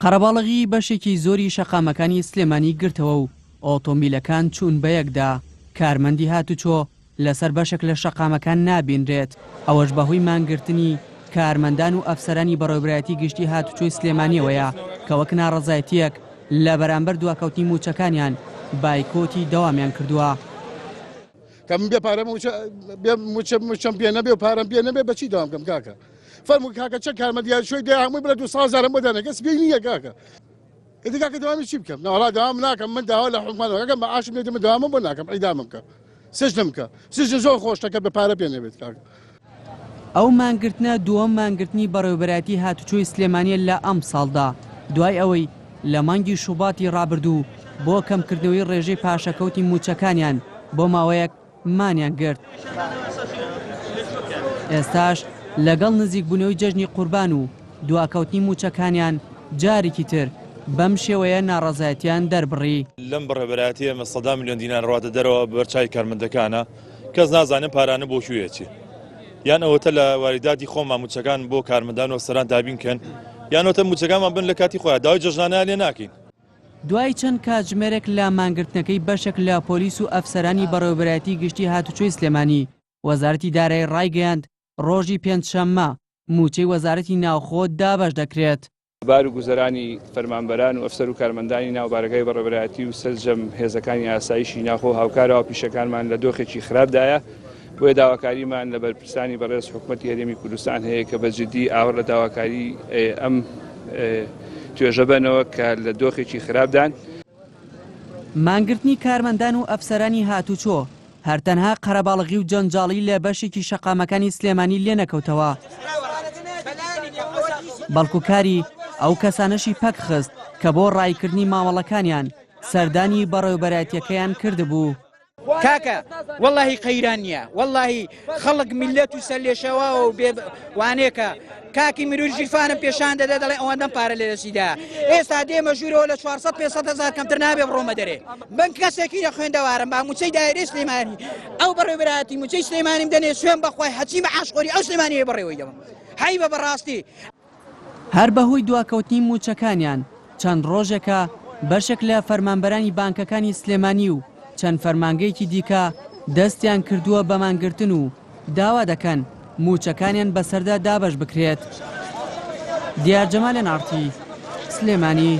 قەرەباڵغی بەشێکی زۆری شەقامەکانی سلێمانی گرتەوە و ئۆتۆمبیلەکان چوون بە یەکدا. کارمەندی هاتوچۆ لەسەر بەشێک لە شەقامەکان نابینرێت. ئەوەش بەهۆی مانگرتنی کارمەندان و ئەفسەرانی بەڕێوەبەرایەتی گشتی هاتوچۆی سلێمانیەوەیە کە وەک ناڕەزایەتیەک لە بەرامبەر دواکەوتنی موچەکانیان بایکۆتی دەوامیان کردووە. کەم بێ پارەم موچەم پێ نەبێ و پارەم پێ نەبێ بەچی داوام کەم کاکە فەرموو کاکە چەند کارمەندیان شوی دێ هەمووی بڵێ 200,000 بۆ دەنێ کەس پێی نییە کاکە. ئیدی کاکە دەوامی چی بکەم؟ ناوەڵا دەوام ناکەم من داوا لە حکومەتەکەم بە ئاشم لێ من دەوامم بۆ ناکەم ئەیدامم بکە سژنم بکە سژن زۆر خۆشتەکە بە پارە پێ نەبێت کاکە. ئەو مانگرتنە دووەم مانگرتنی بەڕێوەبەرایەتی هاتوچۆی سلێمانیە لە ئەم ساڵدا دوای ئەوەی لە مانگی شوباتی ڕابردوو بۆ کەمکردنەوەی ڕێژەی پاشەکەوتی موچەکانیان بۆ ماوەیەک مانیان گرت. ئێستاش لەگەڵ نزیکبوونەوەی جەژنی قوربان و دواکەوتنی موچەکانیان جارێکی تر بەم شێوەیە ناڕەزایەتیان دەربڕی. لەم بەڕێوەبەرایەتی ئێمە 100 میلیۆن دینار ڕاتە دەرەوە بەرچای کارمەندەکانە کەس نازانێت پارانە بۆ شوویەکی یان ئەوەتە لە واریداتی خۆمان موچەکان بۆ کارمەندان و ئەفسەران دابین کەن یانەوەتە موچەکانمان بن لە کاتی خۆیان داوای جەژنانە لێ ناکەین. دوای چەند کاتژمێرێک لە مانگرتنەکەی بەشێک لە پۆلیس و ئەفسەرانی بەڕێوەبەرایەتی گشتی هاتوچۆی سلێمانی وەزارەتی دارایی ڕایگەیاند ڕۆژی پێنجشەممە موچەی وەزارەتی ناوخۆ دابەش دەکرێت. بار و گوزەرانی فەرمانبەران و ئەفسەر و کارمەندانی ناوبارەکەی بەڕێوەبەرایەتی و سەرجەم هێزەکانی ئاسایشی ناخۆ هاوکارەوە پیشەکانمان لە دۆخێکی خراپدایە بۆیە داواکاریمان لە بەرپرسانی بەڕێز حکوومەتی هەرێمی کوردستان هەیە کە بەجددی ئاوەڕ لە داواکاری ئەم توێژە بنەوە کە لە دۆخێکی خراپدان. مانگرتنی کارمەندان و ئەفسەرانی هاتوچۆ هەرتەنها قەرەباڵغی و جەنجاڵی لە بەشێکی شەقامەکانی سلێمانی لێ نەکەوتەوە بەڵکو کاری ئەو کەسانەشی پەک خست کە بۆ ڕایکردنی ماوەڵەکانیان سەردانی بەڕێوەبەرایەتیەکەیان کردبوو. کاکە وەڵاهی قەیران نییە وەڵاهی خەڵک میلەت و سەرلێشەوە و وانێکە کاکی میروژیفانم پێشان دەدە دەڵێ ئەوەندەم پارە لێ دەسیدا ئێستا دێمە ژوورەوە لە 400-500 کەمتر نابێ بڕۆمە دەرێ من کەسێکی لە خوێندەوارم با موچەی دایرەی سلێمانی ئەو بەڕێوەبەرایەتی موچەی سلێمانیم دەنێ سوێن بەخوای حەچی بە عاشقۆری ئەو سلێمانی بەڕێوەیەوە هەی بە بەڕاستی. هەر بەهۆی دواکەوتنی موچەکانیان چەند ڕۆژێکە بەشێک لە فەرمانبەرانی بانکەکانی سلێمانی و چەند فەرمانگەیەکی دیکە دەستیان کردووە بە مانگرتن و داوا دەکەن موچەکانیان بەسەردا دابەش بکرێت. دیار جەمالێن ئارتی سلێمانی.